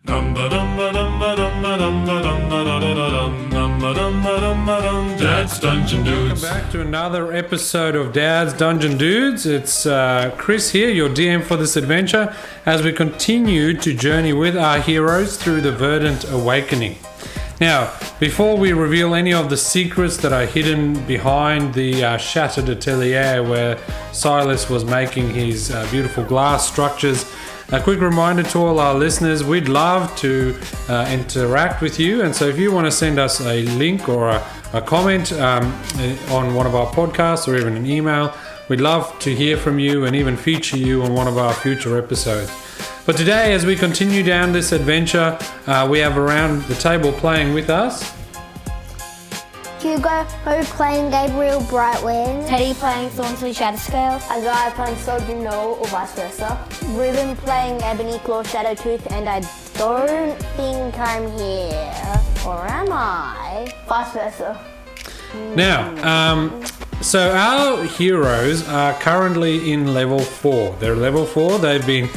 Dad's Dungeon Dudes. Welcome back to another episode of Dad's Dungeon Dudes. It's Chris here, your DM for this adventure, as we continue to journey with our heroes through the Verdant Awakening. Now, before we reveal any of the secrets that are hidden behind the shattered atelier where Silas was making his beautiful glass structures, a quick reminder to all our listeners, we'd love to interact with you. And so if you want to send us a link or a comment on one of our podcasts or even an email, we'd love to hear from you and even feature you on one of our future episodes. But today, as we continue down this adventure, we have around the table playing with us Hugo playing Gabriel Brightwind, Teddy playing Thornsley Shatterscale, Isaiah playing Soldier Noel or vice versa, Ruben playing Ebony Claw Shadowtooth, and I don't think I'm here. Or am I? vice versa. Now, so our heroes are currently in level 4. They're level 4. They've been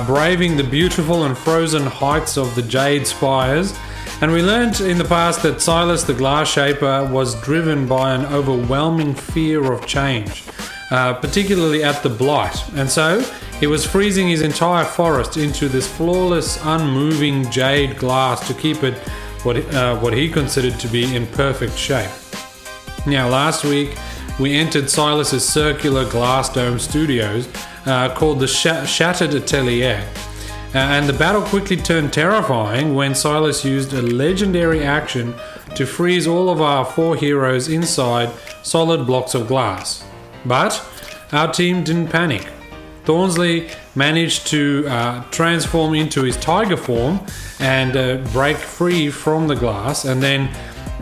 braving the beautiful and frozen heights of the Jade Spires. And we learned in the past that Silas the Glass Shaper was driven by an overwhelming fear of change, particularly at the Blight. And so he was freezing his entire forest into this flawless, unmoving jade glass to keep it what he considered to be in perfect shape. Now, last week we entered Silas's circular glass dome studios called the Shattered Atelier. And the battle quickly turned terrifying when Silas used a legendary action to freeze all of our 4 heroes inside solid blocks of glass. But our team didn't panic. Thornsley managed to transform into his tiger form and break free from the glass, and then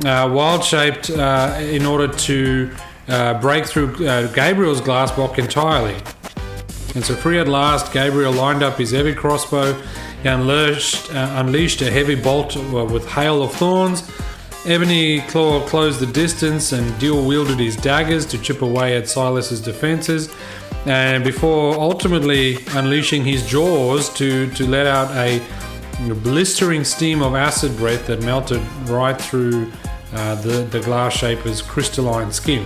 wild-shaped in order to break through Gabriel's glass block entirely. And so free at last, Gabriel lined up his heavy crossbow and unleashed a heavy bolt with hail of thorns. Ebony Claw closed the distance and dual-wielded his daggers to chip away at Silas's defenses, and before ultimately unleashing his jaws to let out a blistering steam of acid breath that melted right through the glass shaper's crystalline skin.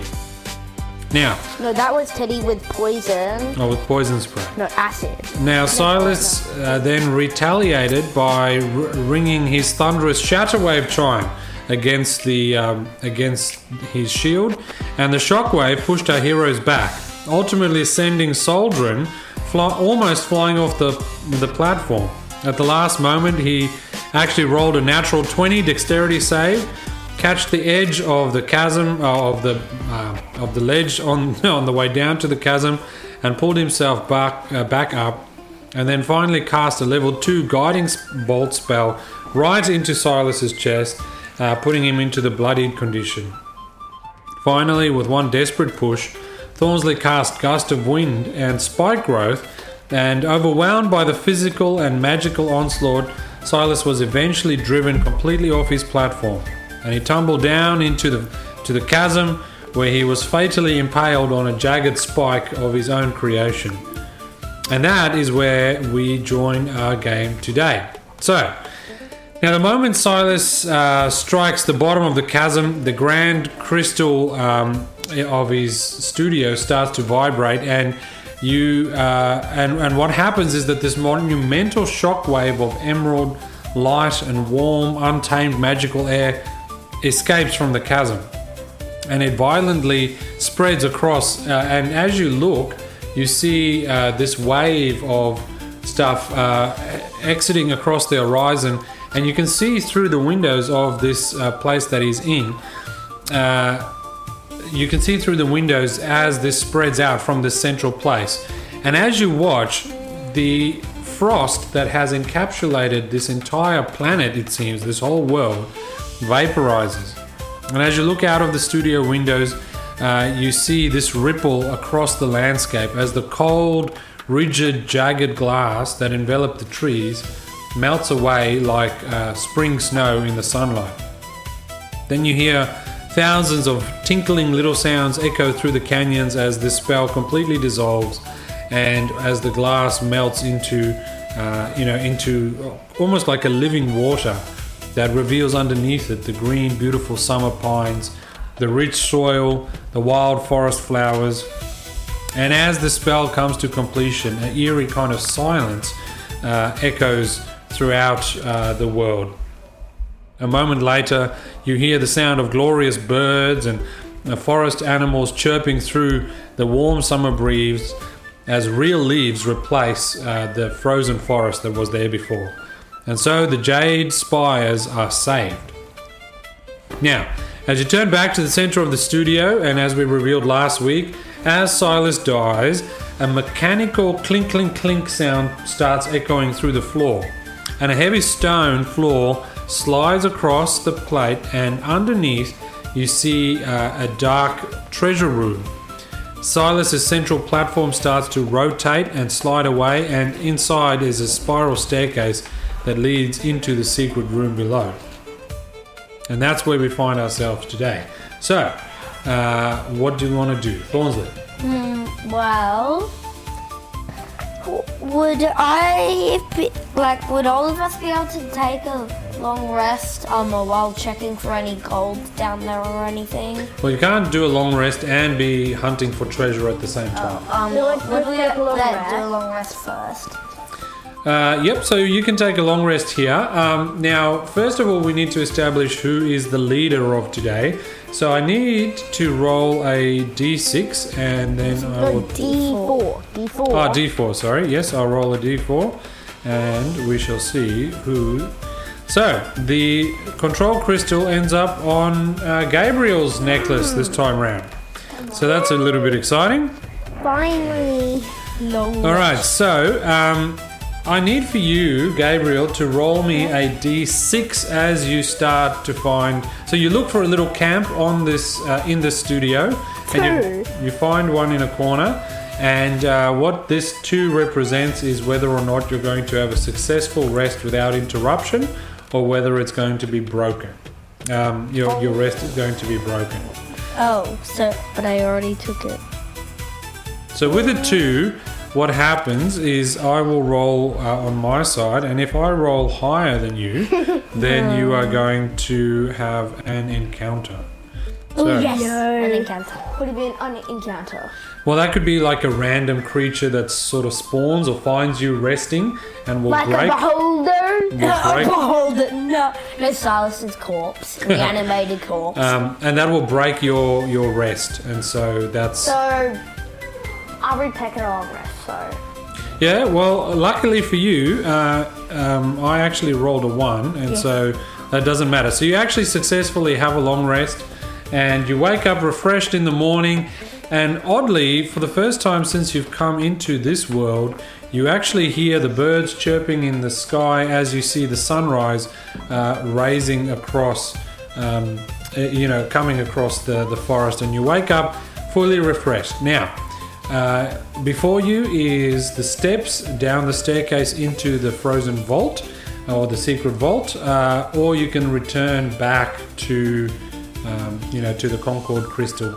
Now, no, that was Teddy with poison. with poison spray. No, acid. Now, Silas then retaliated by ringing his thunderous shatterwave chime against his shield, and the shockwave pushed our heroes back, ultimately sending Soldrin almost flying off the platform. At the last moment, he actually rolled a natural 20 dexterity save, catch the edge of the chasm of the ledge on the way down to the chasm, and pulled himself back up, and then finally cast a level 2 guiding bolt spell right into Silas's chest, putting him into the bloodied condition. Finally, with one desperate push, Thornsley cast Gust of Wind and Spike Growth, and overwhelmed by the physical and magical onslaught, Silas was eventually driven completely off his platform, and he tumbled down into the chasm, where he was fatally impaled on a jagged spike of his own creation. And that is where we join our game today. So, now the moment Silas strikes the bottom of the chasm, the grand crystal of his studio starts to vibrate, and what happens is that this monumental shockwave of emerald light and warm, untamed magical air escapes from the chasm, and it violently spreads across, and as you look, you see this wave of stuff exiting across the horizon, and you can see through the windows of this place that he's in. You can see through the windows as this spreads out from this central place, and as you watch, the frost that has encapsulated this entire planet, it seems, this whole world, vaporizes. And as you look out of the studio windows, you see this ripple across the landscape as the cold, rigid, jagged glass that enveloped the trees melts away like spring snow in the sunlight. Then you hear thousands of tinkling little sounds echo through the canyons as this spell completely dissolves, and as the glass melts into into almost like a living water that reveals underneath it the green, beautiful summer pines, the rich soil, the wild forest flowers. And as the spell comes to completion, an eerie kind of silence echoes throughout the world. A moment later, you hear the sound of glorious birds and forest animals chirping through the warm summer breeze as real leaves replace the frozen forest that was there before. And so the Jade Spires are saved. Now, as you turn back to the center of the studio, and as we revealed last week, as Silas dies, a mechanical clink-clink-clink sound starts echoing through the floor, and a heavy stone floor slides across the plate, and underneath you see a dark treasure room. Silas's central platform starts to rotate and slide away, and inside is a spiral staircase that leads into the secret room below. And that's where we find ourselves today. So, what do you want to do, Thornsley? Well, would all of us be able to take a long rest while checking for any gold down there or anything? Well, you can't do a long rest and be hunting for treasure at the same time. Would we do a long rest first? Yep, so you can take a long rest here. Now, first of all, we need to establish who is the leader of today. So I need to roll a d6 and then I will... D4. Oh, d4, sorry. Yes, I'll roll a d4 and we shall see who... So, the control crystal ends up on Gabriel's necklace this time round. So that's a little bit exciting. Finally. Alright, so I need for you, Gabriel, to roll me a d6 as you start to find... So you look for a little camp on this in the studio. And you find one in a corner. And what this 2 represents is whether or not you're going to have a successful rest without interruption, or whether it's going to be broken. Your rest is going to be broken. Oh, but I already took it. So with a 2, what happens is I will roll on my side, and if I roll higher than you, then you are going to have an encounter. So, Yes, an encounter. Would it be an encounter? well, that could be like a random creature that sort of spawns or finds you resting and will Like break. a beholder? will break Hold it, no, Silas's corpse, the animated corpse. and that will break your rest, and so that's... So, I'll be taking a long rest, so... Yeah, well, luckily for you, I actually rolled a 1, and so that doesn't matter. So you actually successfully have a long rest, and you wake up refreshed in the morning, and oddly, for the first time since you've come into this world, you actually hear the birds chirping in the sky as you see the sunrise raising across, coming across the forest, and you wake up fully refreshed. Now, before you is the steps down the staircase into the frozen vault, or the secret vault, or you can return back to the Concord crystal.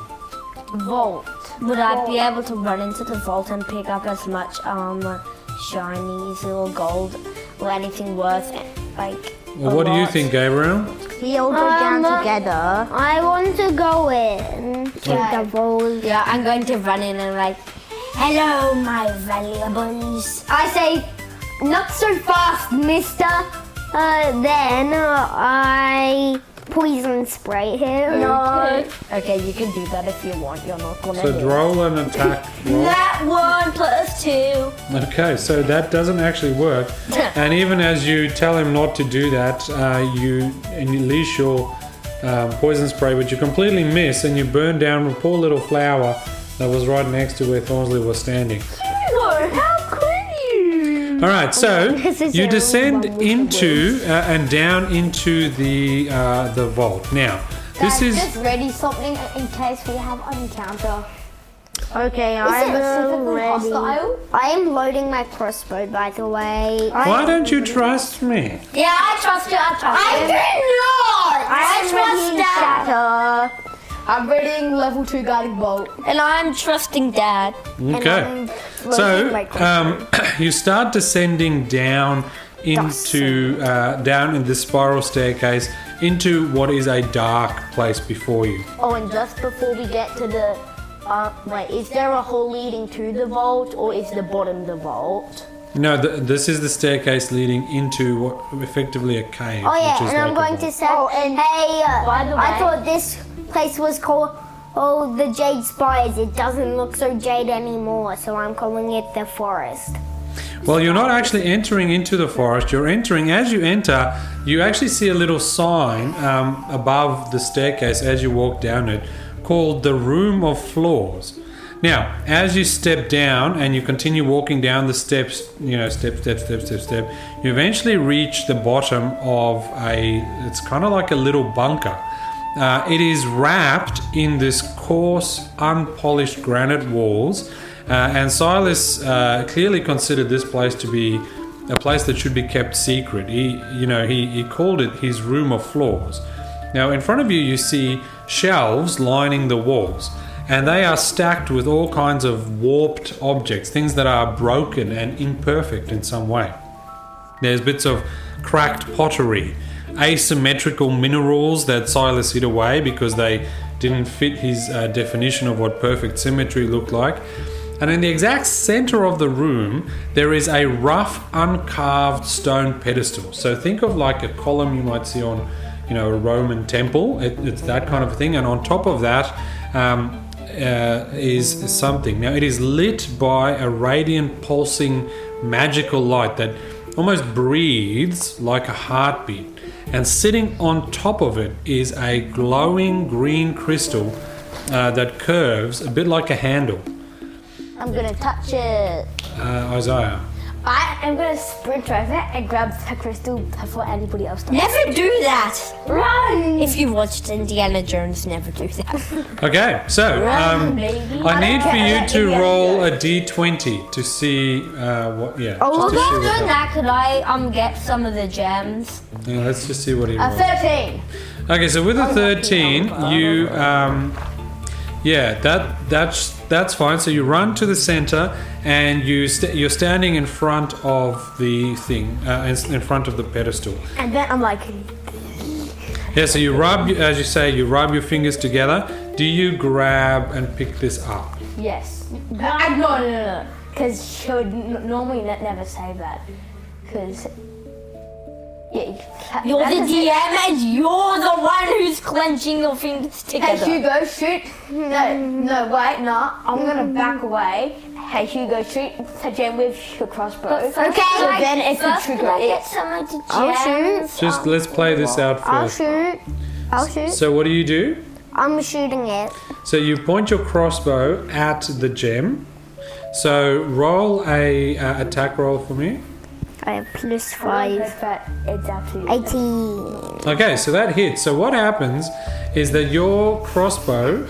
Vault. Would I be able to run into the vault and pick up as much shinies or gold or anything worth Well, what do you think, Gabriel? We all go down together. I want to go in to the vault. Yeah, I'm going to run in and hello, my valuables. I say, not so fast, mister. Then I poison spray him. No. Okay, you can do that if you want. You're not gonna So roll an attack roll. That 1 + 2. Okay, so that doesn't actually work. And even as you tell him not to do that, you unleash your poison spray, but you completely miss, and you burn down a poor little flower that was right next to where Thornsley was standing. How could you? All right, so This is you the descend only one with into and down into the vault. Now, this is just ready something in case we have an encounter. Okay, I'm ready. I am loading my crossbow, by the way. Why don't you trust me? Yeah, I trust you. I trust you. I do not. I trust that. I'm reading level 2 guiding bolt. And I'm trusting Dad. Okay. So you start descending down into down in this spiral staircase into what is a dark place before you. Oh, and just before we get to the... wait, is there a hole leading to the vault, or is the bottom the vault? No, this is the staircase leading into what effectively a cave. Oh yeah, which is and I'm like going a to say, by the way- I thought this place was called the Jade Spires. It doesn't look so jade anymore, so I'm calling it the forest. Well, you're not actually entering into the forest. You're entering, as you enter, you actually see a little sign above the staircase as you walk down it called the Room of Floors. Now, as you step down and you continue walking down the steps, step, you eventually reach the bottom of it's kind of like a little bunker. It is wrapped in this coarse, unpolished granite walls. And Silas clearly considered this place to be a place that should be kept secret. He called it his Room of Floors. Now, in front of you, you see shelves lining the walls, and they are stacked with all kinds of warped objects, things that are broken and imperfect in some way. There's bits of cracked pottery, asymmetrical minerals that Silas hid away because they didn't fit his definition of what perfect symmetry looked like. And in the exact center of the room, there is a rough, uncarved stone pedestal. So think of like a column you might see on, a Roman temple. It's that kind of a thing. And on top of that is something. Now, it is lit by a radiant, pulsing, magical light that almost breathes like a heartbeat. And sitting on top of it is a glowing green crystal that curves a bit like a handle. I'm gonna touch it. Isaiah. I am gonna sprint over and grab the crystal before anybody else does. Never do that! Run! If you watched Indiana Jones, never do that. Okay, so baby. I need for you to roll a d20 to see what. Yeah. Oh, just to see doing what that, could I get some of the gems? yeah, let's just see what he A rolls. 13. Okay, so with a 13, you that's fine. So you run to the center, and you're standing in front of the thing, in front of the pedestal. And then I'm like... Yeah, so you rub your fingers together. Do you grab and pick this up? Yes. No. Because she would normally never say that. Because... Yeah, You're the DM and you're the one who's clenching your fingers together. Hey Hugo, shoot. No, wait, no. I'm gonna back away. Hey Hugo, shoot the gem with your crossbow. Okay. So then it could trigger it. Get some of the I'll gems. Just let's play this out I'll first. shoot. So what do? I'm shooting it. So you point your crossbow at the gem. So roll a attack roll for me. I have +5. It's absolutely 18. Okay, so that hits. So what happens is that your crossbow,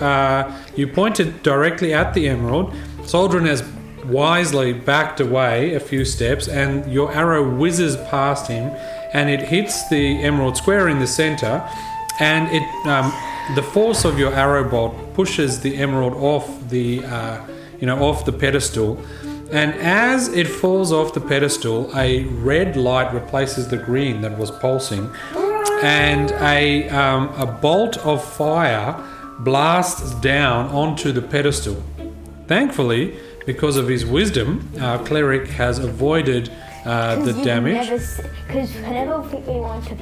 you point it directly at the emerald. Soldrin has wisely backed away a few steps, and your arrow whizzes past him, and it hits the emerald square in the center, and it the force of your arrow bolt pushes the emerald off the pedestal. And as it falls off the pedestal, a red light replaces the green that was pulsing, and a bolt of fire blasts down onto the pedestal. Thankfully, because of his wisdom, our cleric has avoided the damage. Because whenever we want to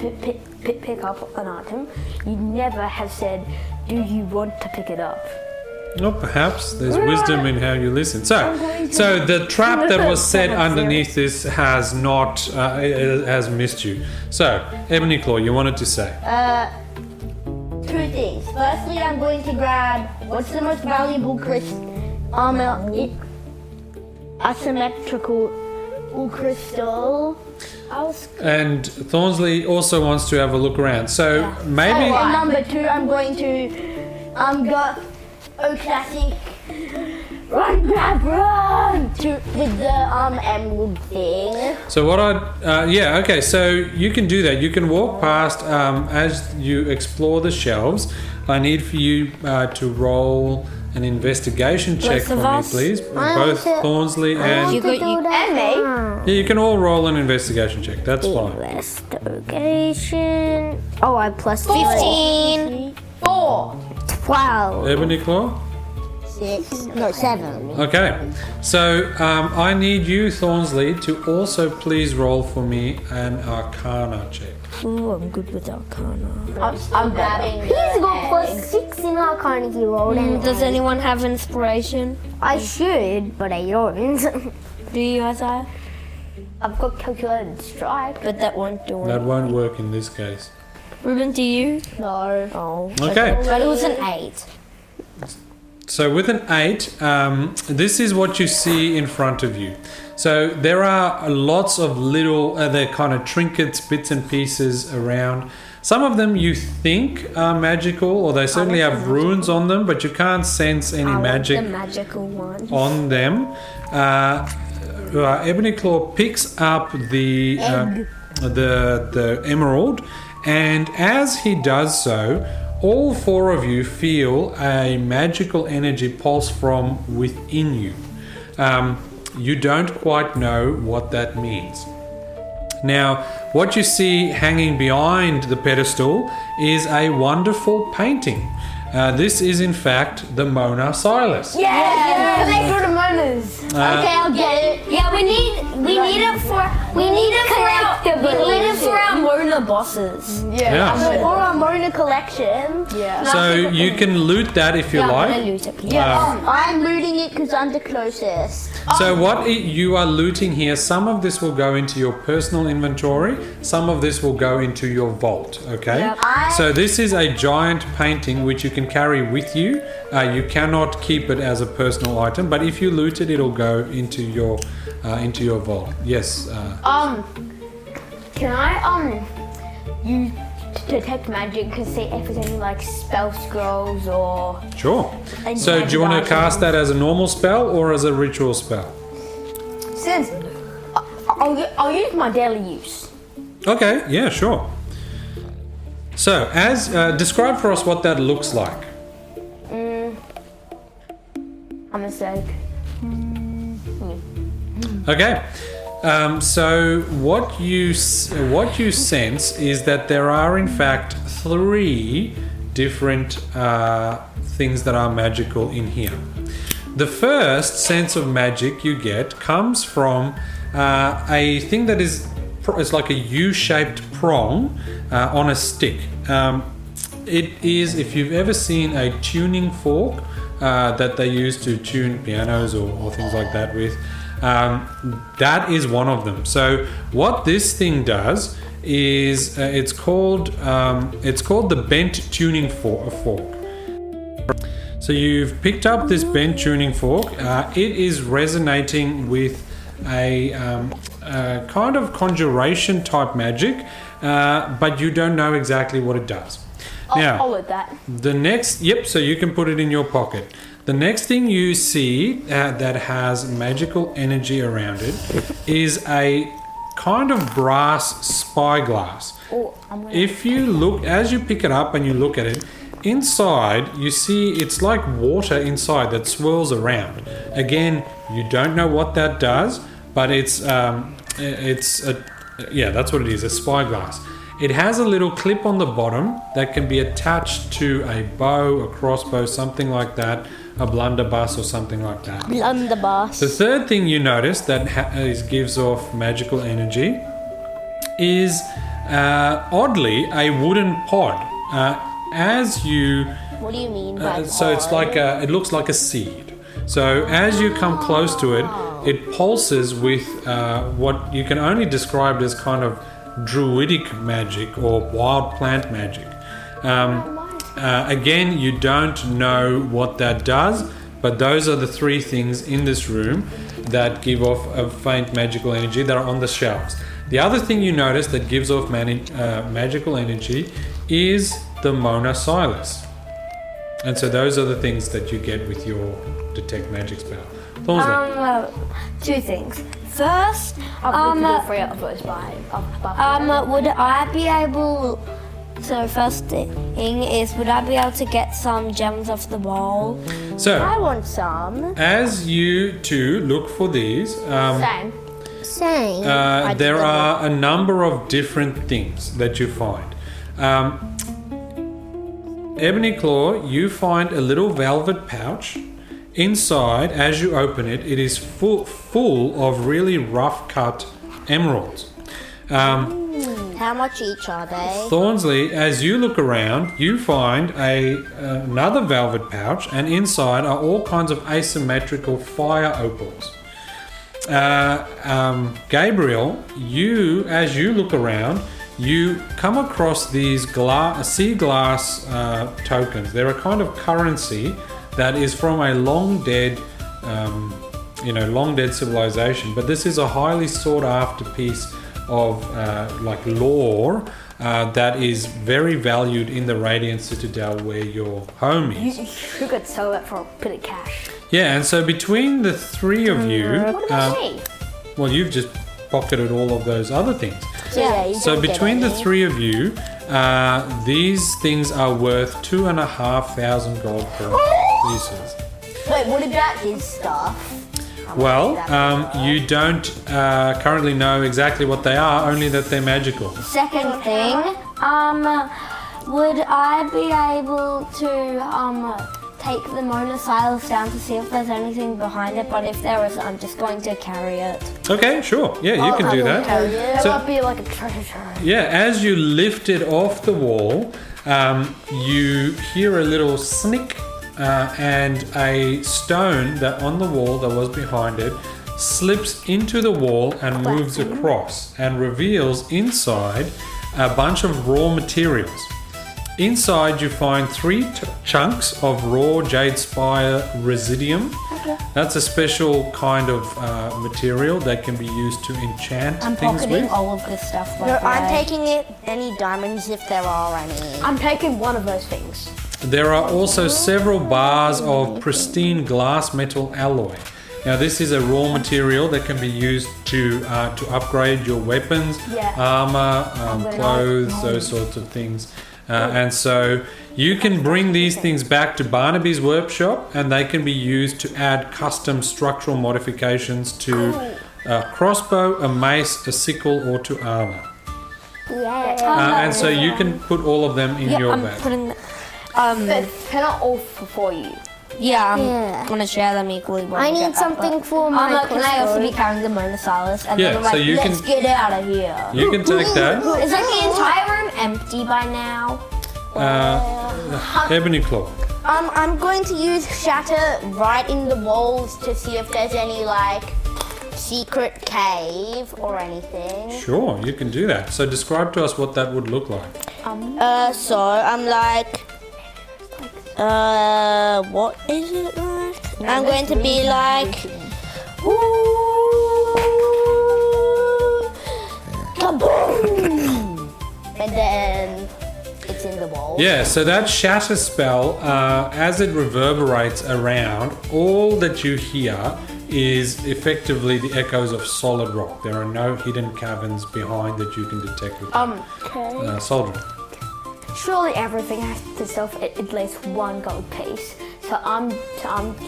pick up an item, you never have said, do you want to pick it up? Well, perhaps there's wisdom in how you listen. So the trap that was set underneath this has not has missed you. So, Ebony Claw, you wanted to say? 2 things. Firstly, I'm going to grab what's the most valuable asymmetrical crystal. And Thornsley also wants to have a look around. So maybe. And number 2, I'm going to go. Oh, classic! Run, grab, run! With the emerald thing. So what okay, so you can do that. You can walk past as you explore the shelves. I need for you to roll an investigation check Both for of me, us? please. Both Thornsley and... And me. Yeah, you can all roll an investigation check. That's fine. Investigation. Oh, I plus 15. 12. Ebony Claw? 7. Okay, so I need you, Thornsley, to also please roll for me an Arcana check. Ooh, I'm good with Arcana. I'm grabbing. He's got plus 6 in Arcana he rolled. And Does anyone have inspiration? I should, but I don't. Do you, Isaiah? I've got calculated strike. But that won't do That it. won't work in this case. Ruben, do you? No. Oh. Okay, But it was an 8. so with an 8, this is what you see in front of you. So there are lots of little, they're kind of trinkets, bits and pieces around. Some of them you think are magical, or they certainly have runes on them, but you can't sense any magic The magical one. on them. Ebony Claw picks up the emerald, and as he does so, all 4 of you feel a magical energy pulse from within you. You don't quite know what that means. Now, what you see hanging behind the pedestal is a wonderful painting. This is in fact the Mona Silas. Yeah. They draw the Monas. Okay, I'll get it. Yeah, we need it for our Mona bosses. Yeah. Or our Mona collection. Yeah. So you can loot that if you like. I'm looting it because I'm the closest. So what you are looting here, some of this will go into your personal inventory, some of this will go into your vault, okay? So this is a giant painting which you can carry with you. You cannot keep it as a personal item, but if you loot it, it'll go into your vault. Yes. Can I use detect magic to see if there's any like spell scrolls or? Sure. So do you want to cast that as a normal spell or as a ritual spell? Since I'll use my daily use. Okay. Yeah. Sure. So as describe for us what that looks like. A mistake. Okay. So what you sense is that there are in fact 3 different things that are magical in here. The first sense of magic you get comes from a thing that is it's like a U-shaped prong on a stick. It is, if you've ever seen a tuning fork that they use to tune pianos or things like that with. That is one of them. So what this thing does is it's called the bent tuning fork. So you've picked up this bent tuning fork. It is resonating with a kind of conjuration type magic, but you don't know exactly what it does. I'll loot that. The next, so you can put it in your pocket. The next thing you see that has magical energy around it is a kind of brass spyglass. If you look, as you pick it up and you look at it, inside you see it's like water inside that swirls around. Again, you don't know what that does, but that's what it is, a spyglass. It has a little clip on the bottom that can be attached to a bow, a crossbow, something like that, a blunderbuss or something like that. Blunderbuss. The third thing you notice that gives off magical energy is oddly a wooden pod. What do you mean by so it's like it looks like a seed. So as you come close to it, it pulses with what you can only describe as kind of druidic magic or wild plant magic. Again, you don't know what that does, but those are the 3 things in this room that give off a faint magical energy that are on the shelves. The other thing you notice that gives off magical energy is the Mona Silas. And so those are the things that you get with your detect magic spell. Thornsley. 2 things. First, would I be able? So first thing, is, would I be able to get some gems off the wall? So, I want some. as you two look for these, Same. Same. there are a number of different things that you find. Ebony Claw, you find a little velvet pouch. Inside, as you open it, it is full of really rough cut emeralds. How much each are they? Thornsley, as you look around, you find another velvet pouch, and inside are all kinds of asymmetrical fire opals. Gabriel, as you look around, you come across these sea glass tokens. They're a kind of currency that is from a long dead civilization, but this is a highly sought after piece of lore that is very valued in the Radiant Citadel where your home is. You could sell that for a bit of cash. Yeah, and so between the three of you, What about me? well, you've just pocketed all of those other things. Yeah. So between the three of you, these things are worth 2,500 gold pieces. Wait, what about his stuff? Well, you don't currently know exactly what they are, only that they're magical. Second thing, would I be able to take the Mona Silas down to see if there's anything behind it? But if there is, I'm just going to carry it. Okay, sure. Yeah, you can do that. That So- might be like a treasure trove. Yeah, as you lift it off the wall, you hear a little snick, and a stone that on the wall that was behind it slips into the wall and moves across and reveals inside a bunch of raw materials. Inside you find three chunks of raw Jade Spire residuum. That's a special kind of material that can be used to enchant I'm things pocketing with. all of this stuff. by No, the I'm way. taking it. Any diamonds if there are any. I'm taking one of those things. There are also several bars of pristine glass metal alloy. Now this is a raw material that can be used to upgrade your weapons, Yeah. armor, clothes, those sorts of things. And so you can bring these things back to Barnaby's workshop, and they can be used to add custom structural modifications to a crossbow, a mace, a sickle, or to armor. And so you can put all of them in Yeah, your I'm bag. putting. They're not all for you. Yeah, I'm Yeah. gonna share them equally. When I we get need back, something but- for my Can I also be crossbow. carrying the Mona Silas? And Yeah, then I'm so like, you let's can- get out of here. You can take that. Is like the entire room empty by now? Ebony Claw. I'm going to use shatter right in the walls to see if there's any like secret cave or anything. Sure, you can do that. So describe to us what that would look like. So I'm like, what is it like? I'm going to be like, ooh, kaboom! And then it's in the wall. Yeah, so that shatter spell, as it reverberates around, all that you hear is effectively the echoes of solid rock. There are no hidden caverns behind that you can detect with soldering. Surely everything has to sell for at least one gold piece. So I'm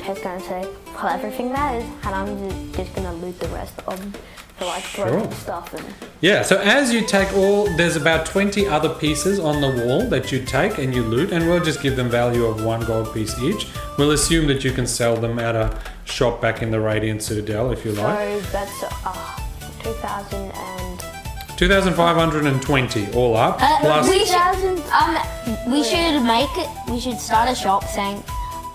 just gonna say pull everything that is, and I'm just gonna loot the rest of the like broken stuff and. Yeah, so as you take there's about 20 other pieces on the wall that you take and you loot, and we'll just give them value of 1 gold piece each. We'll assume that you can sell them at a shop back in the Radiant Citadel if you like. So that's 2,000 and 2,520 all up. Plus, We should start a shop saying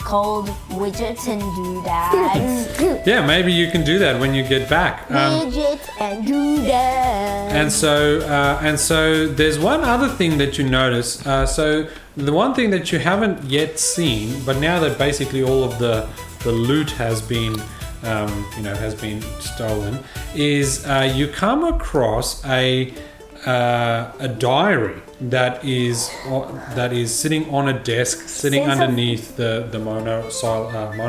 cold widgets and doodads. yeah, maybe you can do that when you get back. Midget and doodad. And so there's one other thing that you notice. So the one thing that you haven't yet seen, but now that basically all of the loot has been stolen, is you come across a diary that is sitting on a desk, sitting underneath the Mona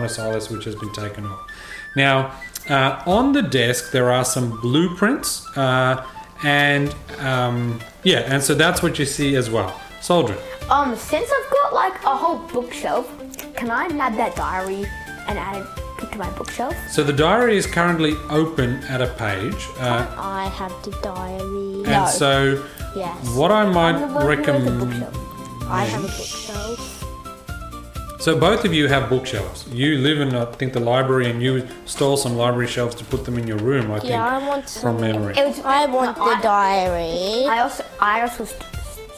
Silas, which has been taken off. Now, on the desk there are some blueprints, and so that's what you see as well. Soldier. Since I've got like a whole bookshelf, can I add that diary and add it to my bookshelf? So the diary is currently open at a page. I have the diary. And so Yes. what I might Where's the recommend... bookshelf? I have a bookshelf. So both of you have bookshelves. You live in, I think, the library, and you stole some library shelves to put them in your room, I think, I want from memory. I want the diary. I also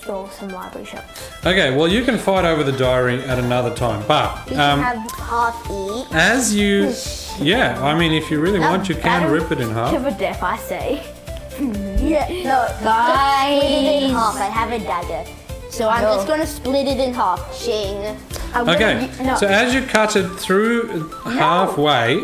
stole some library shelves. Okay, well, you can fight over the diary at another time, but We can have half each. as you... Yeah, I mean, if you really want, you can rip it in To half. the death, I say. Yeah. No, Guys. split it in half. I have a dagger. So I'm just gonna split it in half. Shing. Okay, so as you cut it through halfway,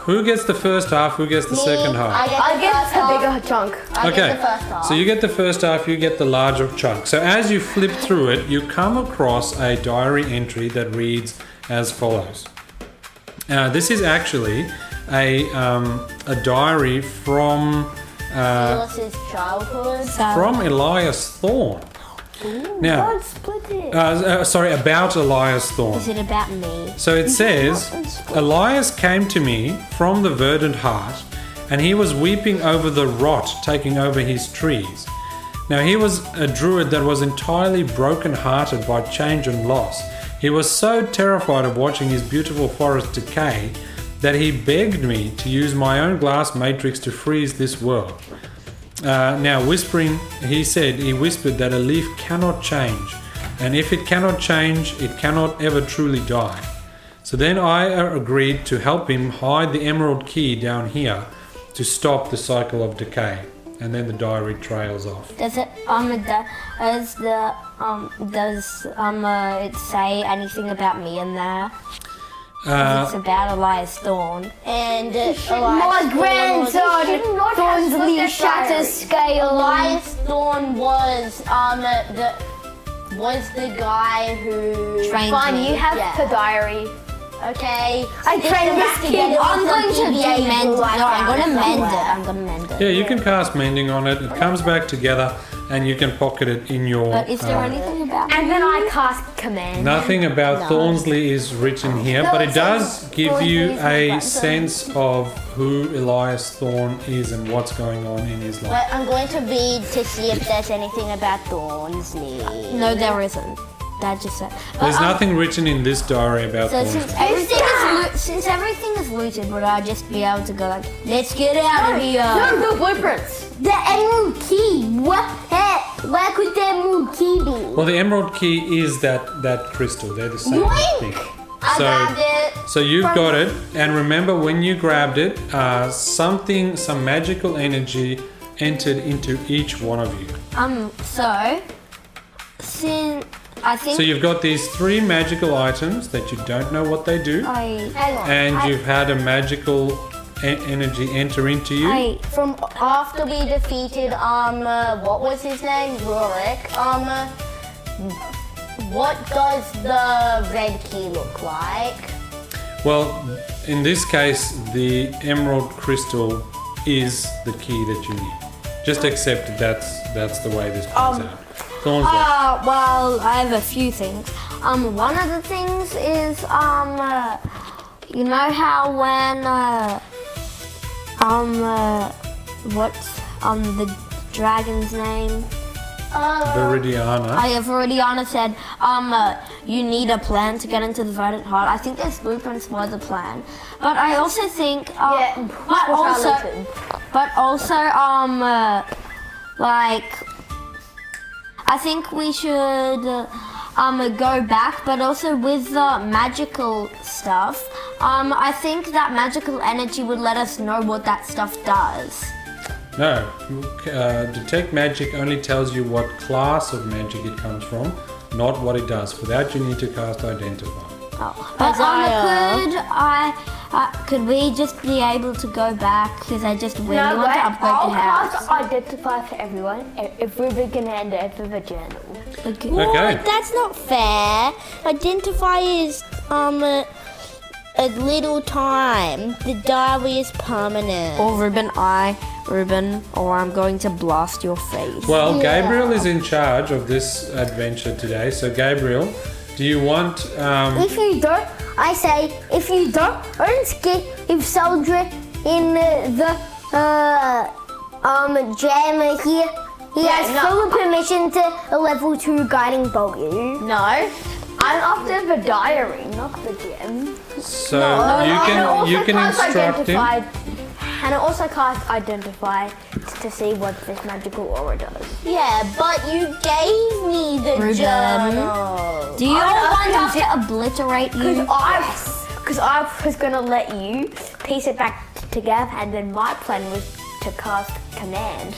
who gets the first half, who gets the second half? I get I the get first a half. bigger chunk. I Okay, get the first half. so you get the first half, you get the larger chunk. So as you flip through it, you come across a diary entry that reads as follows. This is actually a diary from Silas's childhood. Elias Thorne. Now, God, split it. sorry, about Elias Thorne. Is it about me? So it says, Elias came to me from the Verdant heart, and he was weeping over the rot taking over his trees. Now he was a druid that was entirely broken-hearted by change and loss. He was so terrified of watching his beautiful forest decay that he begged me to use my own glass matrix to freeze this world. Now whispering, he whispered that a leaf cannot change, and if it cannot change, it cannot ever truly die. So then I agreed to help him hide the emerald key down here to stop the cycle of decay. And then the diary trails off. Does it it say anything about me in there? It's about Elias Thorne. And My grandson, Thornsley Shatters Scale. Elias Thorne was the guy who Trained Fine, me. you have Yeah. the diary. Okay. I trained this kid. I'm going to mend it. Like No, I'm going to mend it. somewhere. I'm going to mend it. Yeah, you can cast mending on it. It comes back together, and you can pocket it in your. But is there anything about And then I cast command. Nothing about Thornsley is written here, but it does give you a Thornsley's sense of who Elias Thorne is and what's going on in his life. But I'm going to read to see if there's anything about Thornsley. No, there isn't. That just said. There's nothing written in this diary about So Thornsley. since everything is looted, would I just be able to go like, let's get out of here? No, the blueprints. The emerald key. What? Where could the emerald key be? Well, the emerald key is that crystal. They're the same thing. I grabbed it. So you've got it, and remember when you grabbed it, some magical energy entered into each one of you. So since I think So you've got these 3 magical items that you don't know what they do, I and you've had a magical energy enter into you. From after we defeated what was his name? Rurik. What does the red key look like? Well, in this case, the emerald crystal is the key that you need. Just accept that's the way this plays out. Thornsley. well, I have a few things. One of the things is you know how when what's the dragon's name? Viridiana. Veridiana said, you need a plan to get into the Verdant Heart. I think there's blueprints for the plan. But I also think, I think we should go back, but also with the magical stuff, I think that magical energy would let us know what that stuff does. No, detect magic only tells you what class of magic it comes from, not what it does. For that, you need to cast identify. But could we just be able to go back? Because I just really want to upgrade I'll the house. cast identify for everyone if we're gonna end it with a journal. Okay. What? That's not fair. Identify is a little time. The diary is permanent. Or Ruben, or I'm going to blast your face. Well, Yeah. Gabriel is in charge of this adventure today. So, Gabriel, do you want? If you don't, I say, if you don't give soldier in the jam here, he has full permission to a level 2 guiding bolt you. No. I'm after the diary, not the gem. So you can instruct him. And it also casts identify to see what this magical aura does. Yeah, but you gave me the Ruben. journal. Do you want us to obliterate you? Because I was gonna let you piece it back together, and then my plan was to cast command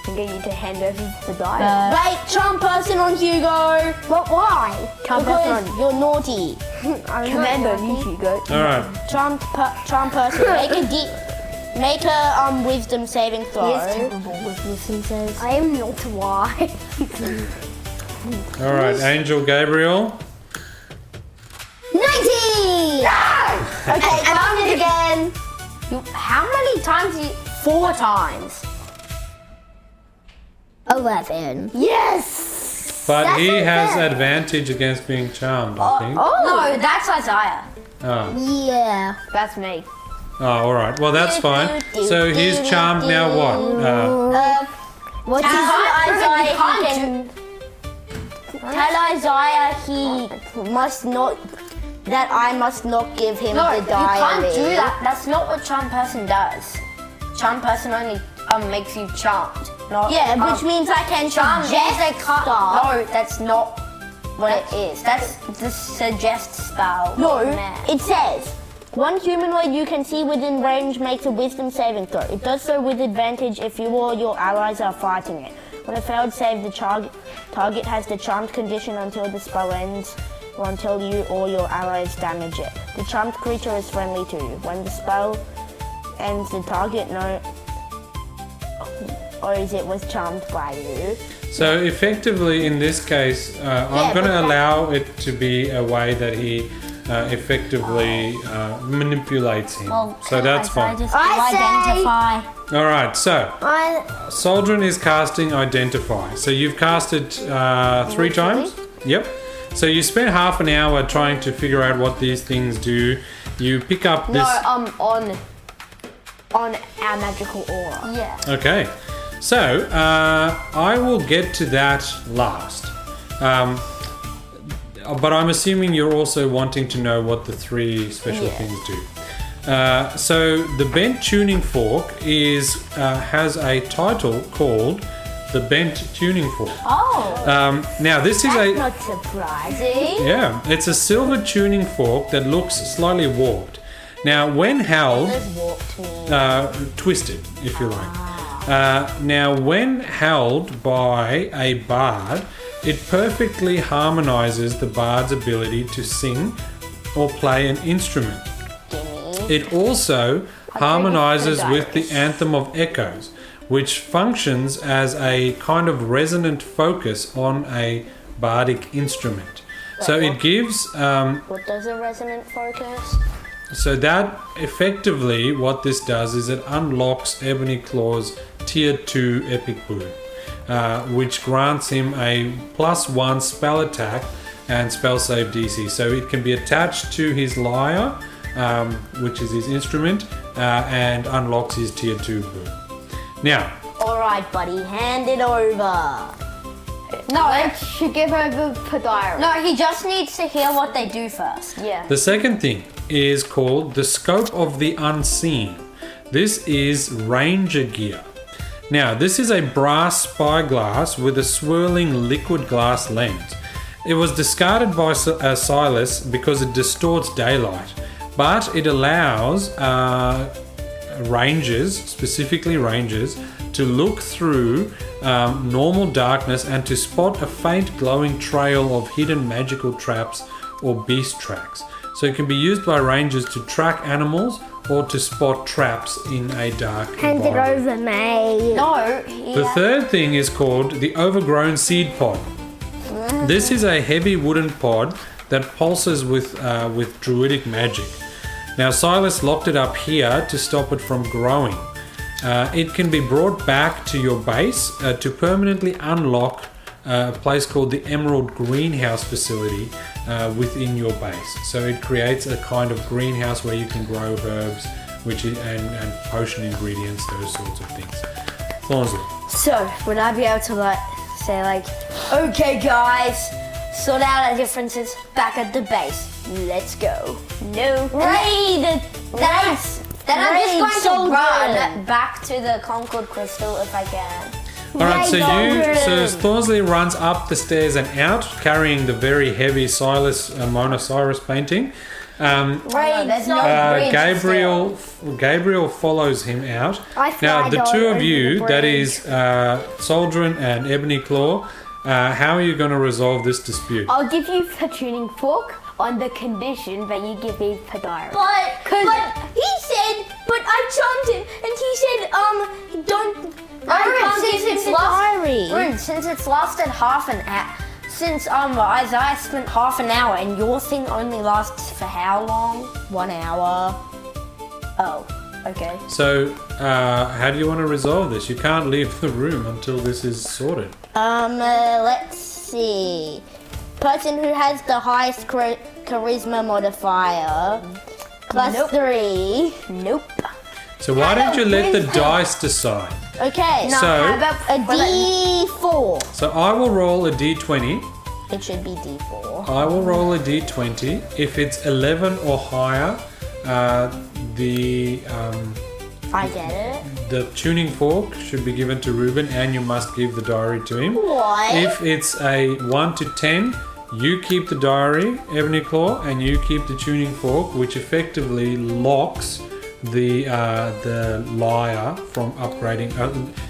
and get you to hand over the diary. Wait, charm person on Hugo. But why? Because you're naughty. Command on you, Hugo. All right. Charm person. Make a wisdom saving throw. He is terrible with wisdom says. I am not wise. All right, Angel Gabriel. 19! Okay, count it again. How many times? 4 times. 11. Yes! But he has advantage against being charmed, I think. No, that's Isaiah. Oh. Yeah. That's me. Oh, all right. Well, that's fine. So he's charmed now. What? What is Isaiah? Tell Isaiah he must not. That I must not give him No, the you diary. can't do that. That's not what charm person does. Charm person only makes you charmed. Not, Yeah, which means I can charm suggest is a stuff. No, that's not what it is. That's the suggest spell. No, Nah. it says one humanoid you can see within range makes a wisdom saving throw. It does so with advantage if you or your allies are fighting it. When a failed save, the target has the charmed condition until the spell ends or until you or your allies damage it. The charmed creature is friendly to you. When the spell ends, the target knows it was charmed by you. So effectively, in this case, I'm going to allow it to be a way that he effectively manipulates him. So that's fine. Just I say- identify. All right. So Soldrin is casting Identify. So you've cast it 3 times. Yep. So you spend half an hour trying to figure out what these things do. You pick up this. on our magical aura. Yeah. Okay. So I will get to that last. But I'm assuming you're also wanting to know what the 3 special things do. So the bent tuning fork has a title called the bent tuning fork. Oh, Now this is a not surprising. it's a silver tuning fork that looks slightly warped. Now when held, twisted, if you like. Now when held by a bard, it perfectly harmonizes the bard's ability to sing or play an instrument. It also harmonizes with the Anthem of Echoes, which functions as a kind of resonant focus on a bardic instrument. So it gives What does a resonant focus? so that effectively what this does is it unlocks Ebony Claw's tier 2 epic boon, which grants him a +1 spell attack and spell save DC. So it can be attached to his lyre, which is his instrument, and unlocks his tier 2 boon. Now, Alright, buddy, hand it over. No, Should give over the diary. no, he just needs to hear what they do first. Yeah. the second thing is called the Scope of the Unseen. This is Ranger gear. Now, this is a brass spyglass with a swirling liquid glass lens. It was discarded by Silas because it distorts daylight, but it allows rangers, specifically rangers, to look through normal darkness and to spot a faint glowing trail of hidden magical traps or beast tracks. So it can be used by rangers to track animals or to spot traps in a dark Hand it environment. over, mate. No, The third thing is called the Overgrown Seed Pod. This is a heavy wooden pod that pulses with druidic magic. Now Silas locked it up here to stop it from growing. It can be brought back to your base to permanently unlock a place called the Emerald Greenhouse facility within your base. So it creates a kind of greenhouse where you can grow herbs, and potion ingredients, those sorts of things. Thornsley. So, would I be able to say okay guys, sort out our differences back at the base. Let's go. No. Raid! Then I'm Raid just going to soldier. run back to the Concord Crystal if I can. Alright, so Raid Thornsley runs up the stairs and out, carrying the very heavy Silas Monosaurus painting. There's no bridge Gabriel follows him out. I Now, the slide two over of you, the that bridge. is Soldrin and Ebony Claw, how are you going to resolve this dispute? I'll give you a tuning fork on the condition that you give me a diary. But I charmed him and he said don't. Since it's lasted half an hour. Since Isaiah spent half an hour and your thing only lasts for how long? 1 hour. Oh, okay. So, how do you want to resolve this? You can't leave the room until this is sorted. Let's see. Person who has the highest charisma modifier. +3. Nope. So why don't you let the dice decide? Okay. So- how about a D4? So I will roll a d20. It should be D4. I will roll a d20. If it's 11 or higher, I get it. the tuning fork should be given to Ruben, and you must give the diary to him. What? If it's a 1 to 10, you keep the diary, Ebony Claw, and you keep the tuning fork, which effectively locks the liar from upgrading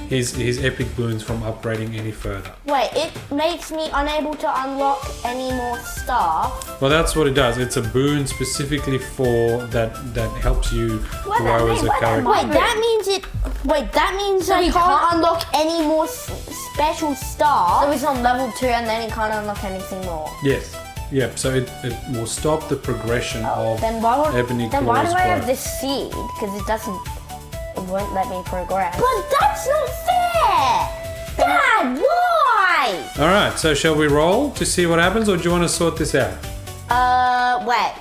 his epic boons from upgrading any further. Wait, it makes me unable to unlock any more stuff. Well, that's what it does. It's a boon specifically for that helps you grow as a character. Wait, that means I you can't can't- unlock any more special So stuff. he's on level 2 and then he can't unlock anything more. Yes. Yep. So it will stop the progression of Then why Ebony do I Claw's have growth. this seed? Because it won't let me progress. But that's not fair! Dad, why? All right. So shall we roll to see what happens, or do you want to sort this out? Wait.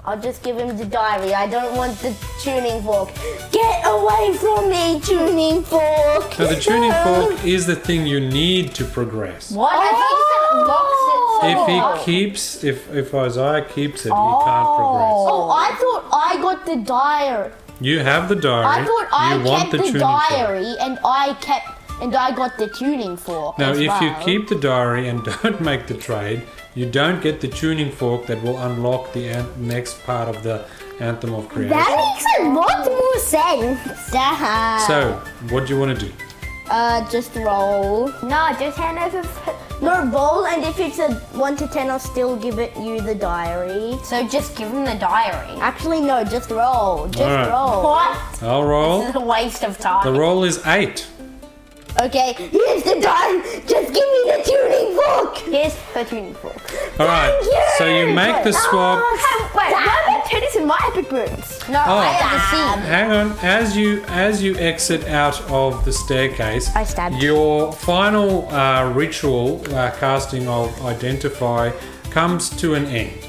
I'll just give him the diary. I don't want the tuning fork. Get away from me, tuning fork! So the tuning fork is the thing you need to progress. What? I thought you said it locks it. If Isaiah keeps it, he can't progress. Oh, I thought I got the diary. You have the diary. I thought I you want kept the the tuning fork. diary and I got the tuning fork. Now, as if you well. keep the diary and don't make the trade, you don't get the tuning fork that will unlock the next part of the Anthem of Creation. makes a lot more sense. So, what do you want to do? Just roll. No, just hand over. No, roll, and if it's a 1 to 10, I'll still give you the diary. So just give him the diary. Actually, no, just roll. Just Alright. roll. What? I'll roll. This is a waste of time. The roll is 8. Okay, here's the diary. Just give me the tuning fork. Here's the tuning fork. All right. So you make the swap. Wait, why am I turning this in my epic boons? No, I have the seed. Hang on. As you exit out of the staircase, I stabbed. your final ritual casting of Identify comes to an end.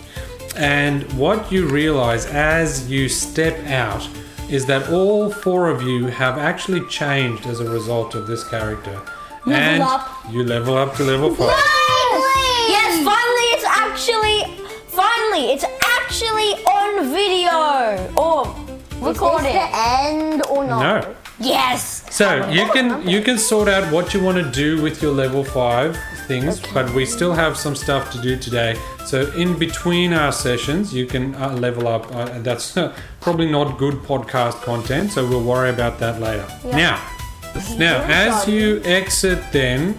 And what you realize as you step out is that all 4 of you have actually changed as a result of this character. And you level up to level 5. Yes, finally it's actually on video or recording. Is this the end or not? No. Yes. So you can sort out what you want to do with your level 5 things, but we still have some stuff to do today. So in between our sessions, you can level up. That's probably not good podcast content, so we'll worry about that later. Now, as you exit then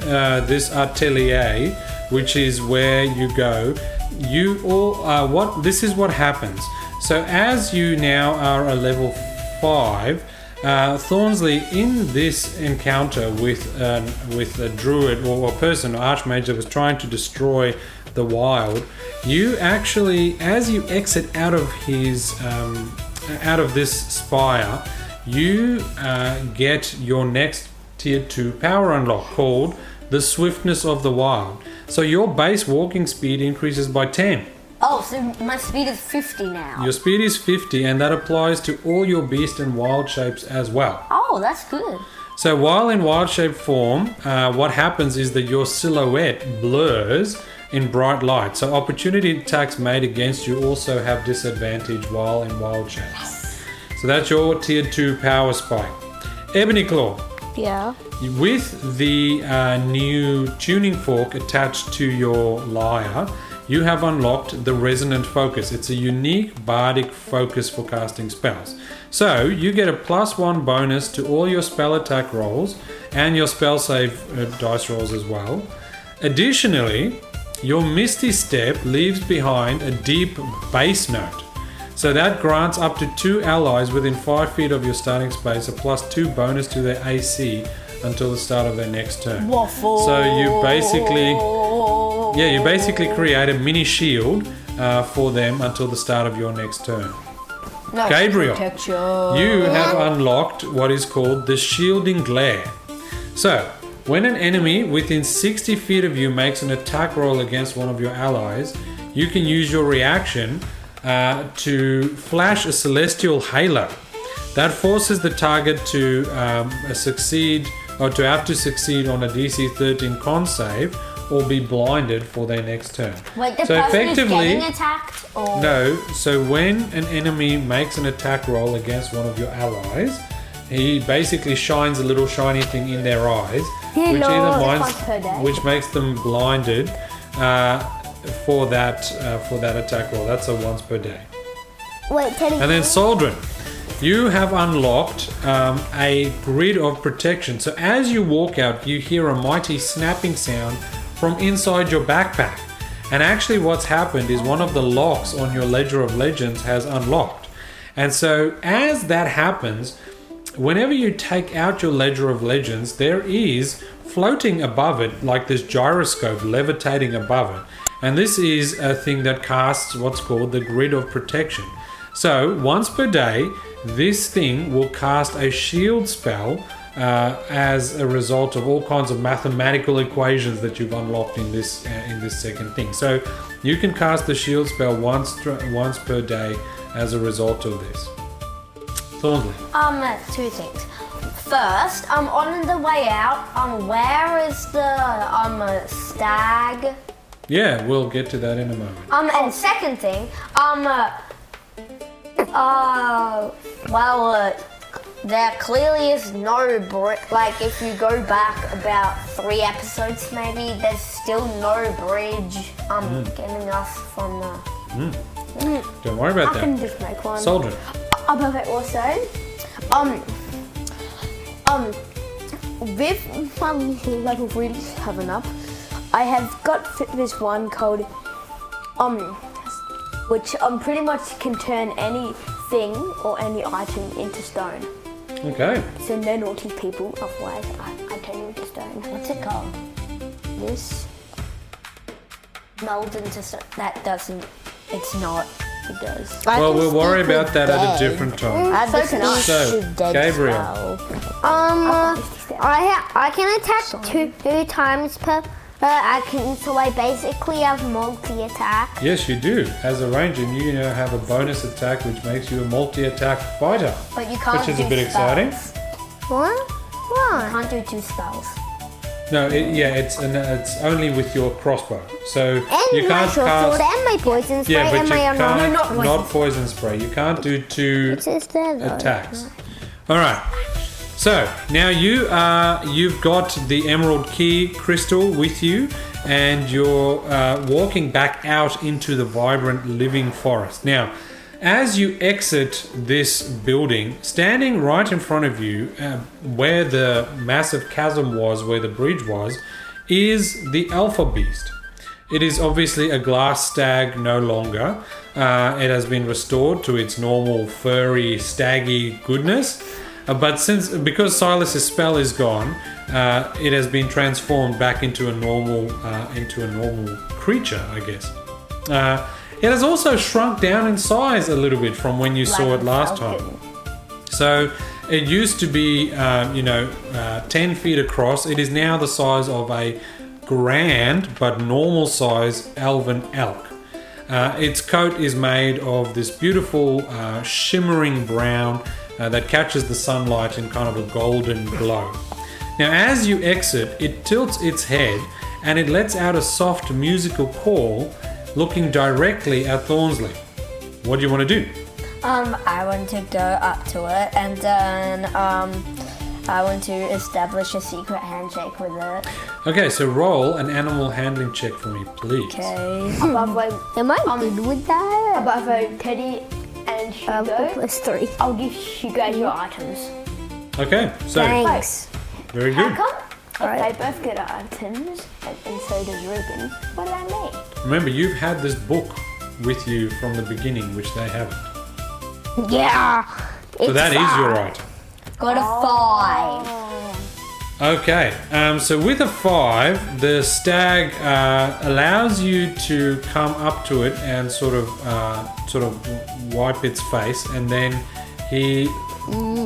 this atelier, which is where you go, you all this is what happens. So as you now are a level 5. Thornsley, in this encounter with a druid or a person, or archmage that was trying to destroy the wild, you actually, as you exit out of this spire, you get your next tier 2 power unlock called the Swiftness of the Wild. So your base walking speed increases by 10. Oh, so my speed is 50 now. Your speed is 50, and that applies to all your beast and wild shapes as well. Oh, that's good. So while in wild shape form, what happens is that your silhouette blurs in bright light. So opportunity attacks made against you also have disadvantage while in wild shape. So that's your tier 2 power spike. Ebony Claw. Yeah. With the new tuning fork attached to your lyre, you have unlocked the Resonant Focus. It's a unique bardic focus for casting spells. So you get a +1 bonus to all your spell attack rolls and your spell save dice rolls as well. Additionally, your Misty Step leaves behind a deep bass note. So that grants up to 2 allies within 5 feet of your starting space a +2 bonus to their AC until the start of their next turn. Waffle. So you basically create a mini shield for them until the start of your next turn. No, Gabriel, protection. you have unlocked what is called the Shielding Glare. So, when an enemy within 60 feet of you makes an attack roll against one of your allies, you can use your reaction to flash a celestial halo. That forces the target to succeed or to have to succeed on a DC 13 con save or be blinded for their next turn. Wait, the So person is effectively- getting attacked? Or... No, so when an enemy makes an attack roll against one of your allies, he basically shines a little shiny thing in their eyes, which makes them blinded for that attack roll. That's a once per day. Wait, Teddy. And then Soldrin, you have unlocked a grid of protection. So as you walk out, you hear a mighty snapping sound from inside your backpack. And actually what's happened is one of the locks on your Ledger of Legends has unlocked. And so as that happens, whenever you take out your Ledger of Legends, there is floating above it like this gyroscope levitating above it. And this is a thing that casts what's called the Grid of Protection. So once per day, this thing will cast a shield spell as a result of all kinds of mathematical equations that you've unlocked in this second thing. So you can cast the shield spell once per day as a result of this. Thornley. Two things. First, on the way out, where is the stag? Yeah, we'll get to that in a moment. And second thing, there clearly is no bridge. Like, if you go back about 3 episodes, maybe there's still no bridge. Getting us from the. Don't worry about I can that. just make one. Soldrin. Perfect. Also, with my level 3 having up, I have got this one called which pretty much can turn anything or any item into stone. Okay. So no naughty people, otherwise I turn you into stone. What's it called? This Meld into stone. That doesn't. it's not. It does. Well, we'll worry about that at a different time. So can I. So, Gabriel. I can attack 2 times per. So I basically have multi-attack. Yes, you do. As a ranger, you now have a bonus attack which makes you a multi-attack fighter. But you can't Which is do a bit spells. exciting. What? You Why? can't do 2 spells. No, it's only with your crossbow. So And you my can't short sword cast. and my poison spray Yeah, but and you my can't. unarmed. Not poison spray. You can't do 2 It says there though. attacks. All right. So now you've got the Emerald Key crystal with you, and you're walking back out into the vibrant living forest. Now, as you exit this building, standing right in front of you, where the massive chasm was, where the bridge was, is the Alpha Beast. It is obviously a glass stag no longer. It has been restored to its normal furry, staggy goodness. But because Silas's spell is gone, it has been transformed back into a normal creature, I guess. It has also shrunk down in size a little bit from when you saw it last time. So it used to be, 10 feet across. It is now the size of a grand but normal size elven elk. Its coat is made of this beautiful shimmering brown that catches the sunlight in kind of a golden glow. Now as you exit, it tilts its head and it lets out a soft musical call looking directly at Thornsley. What do you want to do? I want to go up to it and then I want to establish a secret handshake with it. Okay, so roll an animal handling check for me, please. Okay. Am I good with that? Above Teddy and Hugo, +3. I'll give Hugo your items. Okay, so Thanks. very How good. come? If they both get items, and so does Ruben, what about me? Remember, you've had this book with you from the beginning, which they haven't. Yeah. So that is your item. Got a 5. Okay, so with a 5, the stag allows you to come up to it and sort of wipe its face, and then he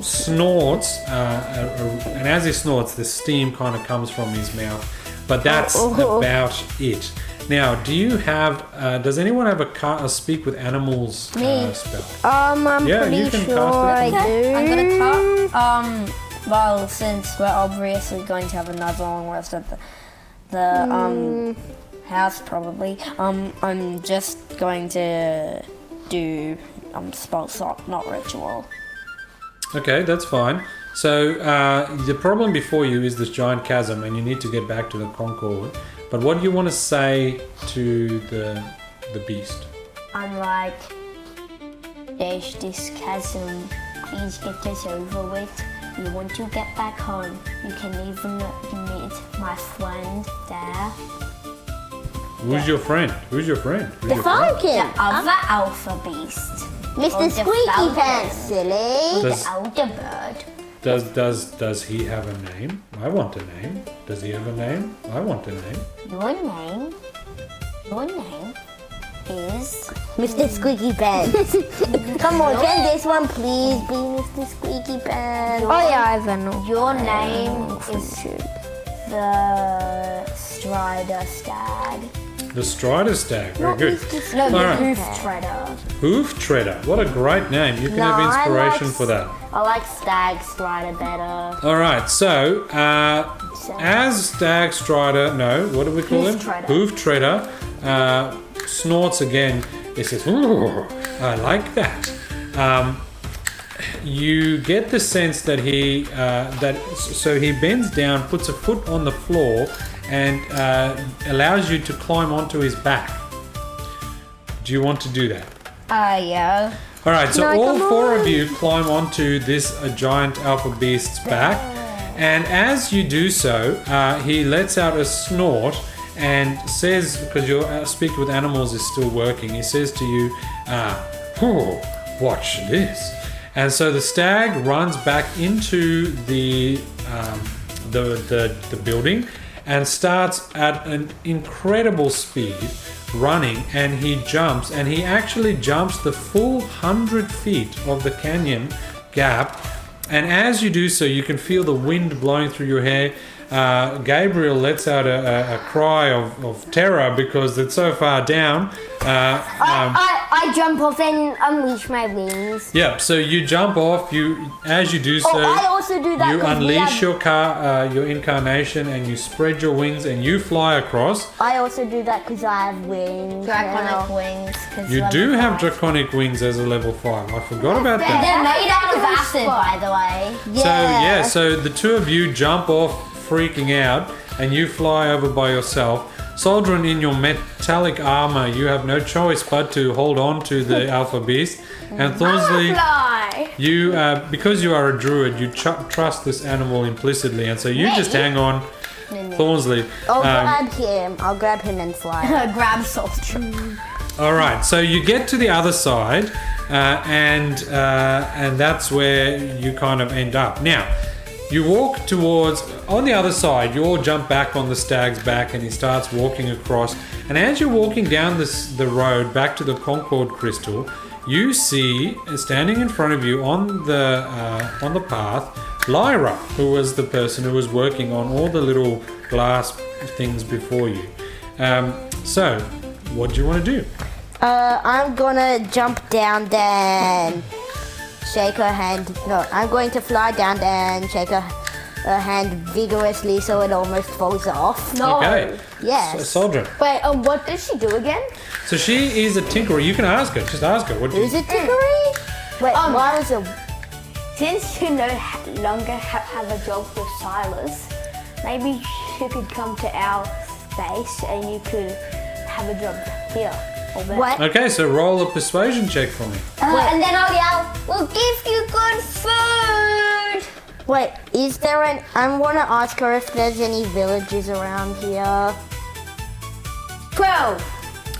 snorts, and as he snorts, the steam kind of comes from his mouth. But that's about it. Now, do you have? Does anyone have a speak with animals spell? I'm Yeah, pretty you can sure cast I it. do. I'm gonna cut. Well, since we're obviously going to have another long rest at the house, probably. I'm just going to do spell slot, not ritual. Okay, that's fine. So the problem before you is this giant chasm, and you need to get back to the Concord. But what do you want to say to the beast? I'm like, there's this chasm, please get this over with. You want to get back home, you can even meet my friend there. Who's your friend? Who's your friend? Who's The your friend? Falcon. Other alpha beast. Mr. the Squeaky Falcon. Pants, silly. Does- The elder bird. Does he have a name? I want a name. Does he have a name? I want a name. Your name is... Mr. Squeaky Pants. Come on, can this one please be Mr. Squeaky Pants? Oh yeah, I know. Your name is the Strider Stag. The Strider Stag. Very good. No, All the right. Hoof Treader. Hoof Treader. What a great name. You can have inspiration for that. I like Stag Strider better. All right. So, as Stag Strider, no, what do we call Hoof him? Treader. Hoof Treader snorts again. He says, "Ooh, I like that." You get the sense that so he bends down, puts a foot on the floor, and allows you to climb onto his back. Do you want to do that? Yeah. All right, so No, all come 4 of on. you climb onto this giant alpha beast's back, and as you do so, he lets out a snort and says, because your speak with animals is still working, he says to you, "Oh, watch this." And so the stag runs back into the building and starts at an incredible speed running, and he jumps, and he actually jumps the full 100 feet of the canyon gap. And as you do so, you can feel the wind blowing through your hair. Gabriel lets out a cry of terror because it's so far down. I jump off and unleash my wings. Yeah, so you jump off. As you do so, I also do that. you 'cause we unleash have- your incarnation, and you spread your wings and you fly across. I also do that because I have wings. Draconic wings. 'cause You level do have 5. draconic wings as a level 5. I forgot about that. They're made out of acid, by the way. So the two of you jump off, freaking out, and you fly over by yourself. Soldering in your metallic armor, you have no choice but to hold on to the alpha beast. And Thornsley, Fly! you because you are a druid, you trust this animal implicitly, and so you just hang on. Thornsley. I'll grab him and fly. Grab Soldier. All right, so you get to the other side, and that's where you kind of end up. Now, you walk towards, on the other side, you all jump back on the stag's back and he starts walking across. And as you're walking down the road back to the Concord Crystal, you see, standing in front of you on the path, Lyra, who was the person who was working on all the little glass things before you. So, what do you want to do? I'm gonna jump down there and shake her hand. No, I'm going to fly down there and shake her hand vigorously so it almost falls off. No. Okay. Yes. Soldrin. Wait, what does she do again? So she is a tinkerer. You can ask her. Just ask her. What do you... Is it Tickery? Wait, why was it? Since you no longer have a job with Silas, maybe you could come to our base and you could have a job here. Or there. What? Okay, so roll a persuasion check for me. And then I'll yell, we'll give you good food. Wait, is there an... I want to ask her if there's any villages around here. 12.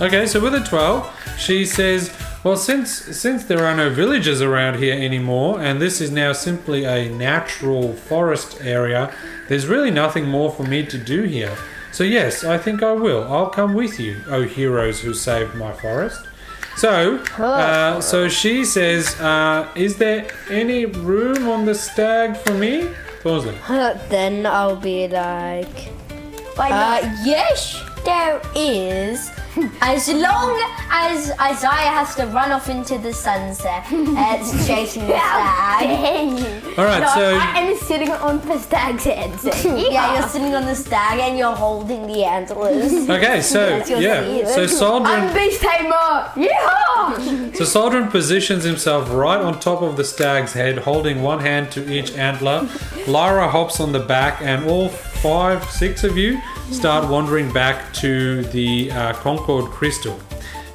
Okay, so with a 12, she says, well, since there are no villages around here anymore, and this is now simply a natural forest area, there's really nothing more for me to do here. So yes, I think I will. I'll come with you, oh heroes who saved my forest. So, so she says, is there any room on the stag for me? Thorsley. Then I'll be like, yes, there is. As long as Isaiah has to run off into the sunset chasing the stag. All right, so I am sitting on the stag's head. So Yeah, you're sitting on the stag and you're holding the antlers. okay, so your yeah, seat. so I'm Soldrin, beast tamer. Yeah. so Soldrin positions himself right on top of the stag's head, holding one hand to each antler. Lyra hops on the back, and all 5, 6 of you start wandering back to the Concord Crystal.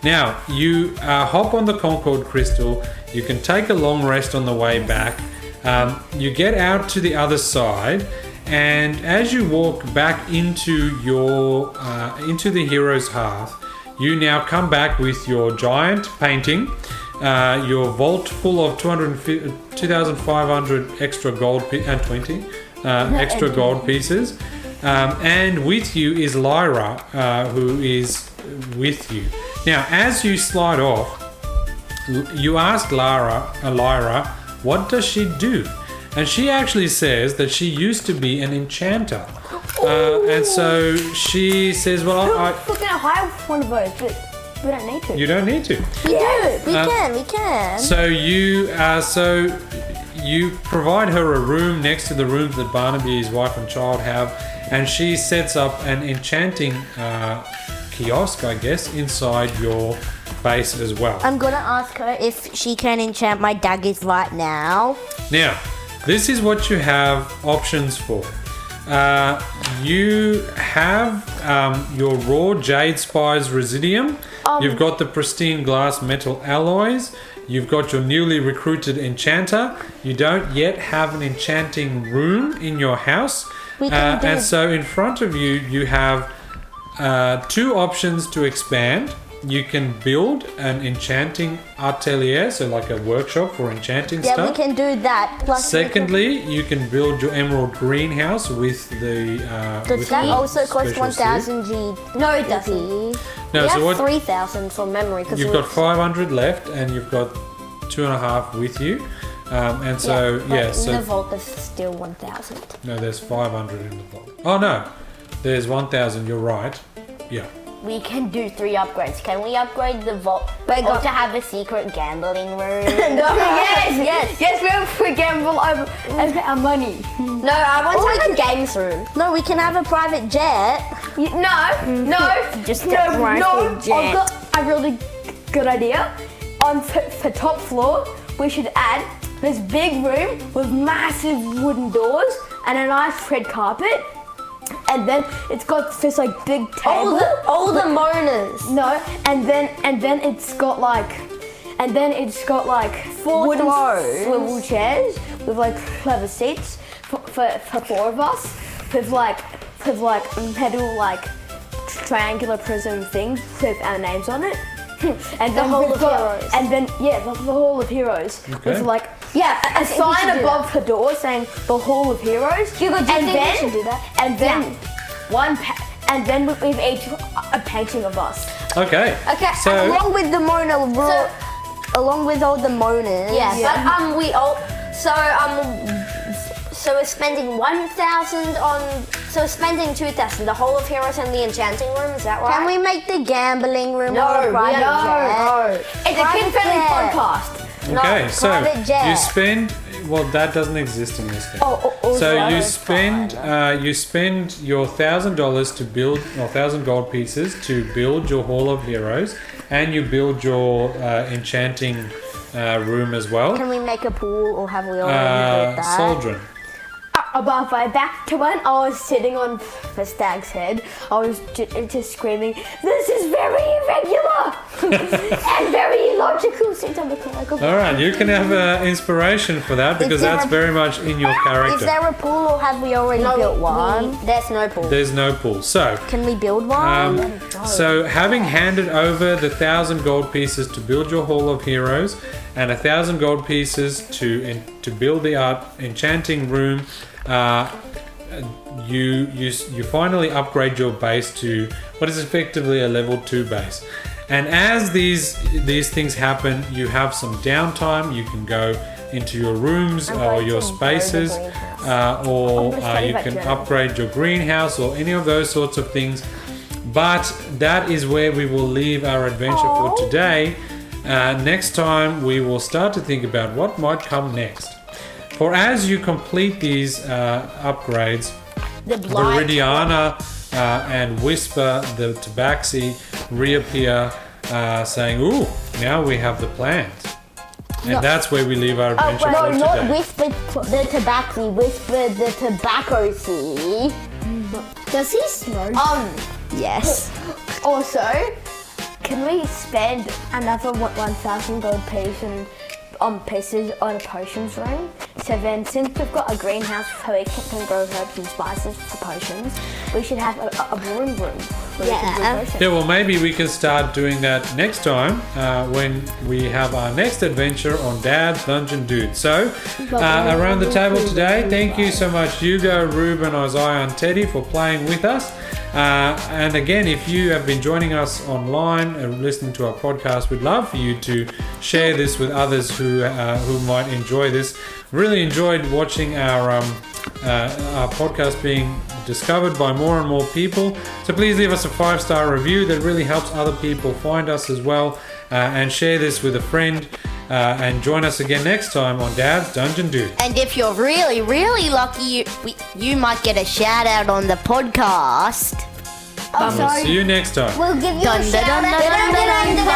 Now, you hop on the Concord Crystal. You can take a long rest on the way back. You get out to the other side, and as you walk back into into the hero's hearth, you now come back with your giant painting, your vault full of 2,500 extra gold and 20 extra gold pieces. And with you is Lyra, who is with you. Now, as you slide off, you ask Lyra, what does she do? And she actually says that she used to be an enchanter. And so she says, well, We're gonna hire one of those, but we don't need to. you don't need to. We can. So you provide her a room next to the rooms that Barnaby, his wife and child have, and she sets up an enchanting kiosk, I guess, inside your base as well. I'm gonna ask her if she can enchant my daggers right now. Now, this is what you have options for. You have your raw Jade Spires Residium. You've got the pristine glass metal alloys. You've got your newly recruited enchanter. You don't yet have an enchanting room in your house. And so in front of you, you have 2 options to expand. You can build an enchanting atelier, so like a workshop for enchanting Yeah, stuff. we can do that. Plus, Secondly, you can build your emerald greenhouse with the. does with that the also cost special 1,000 G? No, it doesn't. No, we so have what? 3,000 from memory. You've got 500 left, and you've got 2.5 with you, and so In so the vault there's still 1,000. no, there's 500 in the vault. Oh no, there's 1,000. You're right. Yeah. We can do 3 upgrades. Can we upgrade the vault? Or to have a secret gambling room? Yes, we have to gamble over our money. No, I want to have a games room. No, we can have a private jet. Just I've got a really good idea. On the top floor, we should add this big room with massive wooden doors and a nice red carpet. And then it's got this like big table. All the mourners. No, and then it's got like 4 wooden swivel chairs with like clever seats for 4 of us with like metal like triangular prism things with our names on it. And The Hall of Heroes. And then the Hall of Heroes Okay. with like Yeah, a sign above her door saying the Hall of Heroes. Hugo, do you think we should do that? And then and then we've each a painting of us. Okay. Okay. So Along with the Mona, along with all the Monas. Yeah, but we all so we're spending 1,000 on. So we're spending 2,000. The Hall of Heroes and the Enchanting Room. Is that right? Can we make the gambling room No, or a private no. jet? It's a kid-friendly podcast. okay, so private jet. you spend. Well, that doesn't exist in this game. So sorry. you spend your $1,000 to build, or 1,000 gold pieces to build your Hall of Heroes, and you build your enchanting room as well. Can we make a pool, or have we already built that? Soldrin. Above my back to when I was sitting on the stag's head, I was just screaming, "This is very irregular and very illogical." Since I'm looking like a All right, you can have inspiration for that because there that's a- very much in your Is character. there a pool, or have we already built one? There's no pool. There's no pool. So, Can we build one? so having handed over the 1,000 gold pieces to build your Hall of Heroes and 1,000 gold pieces to build the enchanting room, you finally upgrade your base to what is effectively a level 2 base. And as these things happen, you have some downtime. You can go into your rooms or your spaces, or you can upgrade your greenhouse or any of those sorts of things. But that is where we will leave our adventure for today. Next time we will start to think about what might come next. For as you complete these upgrades, Viridiana and Whisper the Tabaxi reappear saying, "Ooh, now we have the plans." And that's where we leave our adventure for today. Not Whisper the Tabaxi, Whisper the Tobacco Sea. Does he smoke? Yes. Also, can we spend another 1,000 gold pieces on a potions room? So then, since we've got a greenhouse so we can grow herbs and spices for potions, we should have a brewing room. where we can brew potions. Yeah, well, maybe we can start doing that next time when we have our next adventure on Dad's Dungeon Dude. So, around the table today, thank you so much, Hugo, Ruben, Isaiah, and Teddy, for playing with us. And again, if you have been joining us online and listening to our podcast, we'd love for you to share this with others who might enjoy this. Really enjoyed watching our podcast being discovered by more and more people. So please leave us a 5-star review. That really helps other people find us as well. And share this with a friend. And join us again next time on Dad's Dungeon Dude. And if you're really, really lucky, you might get a shout out on the podcast. We'll see you next time. We'll give you a shout out.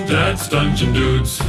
Dad's Dungeon Dudes.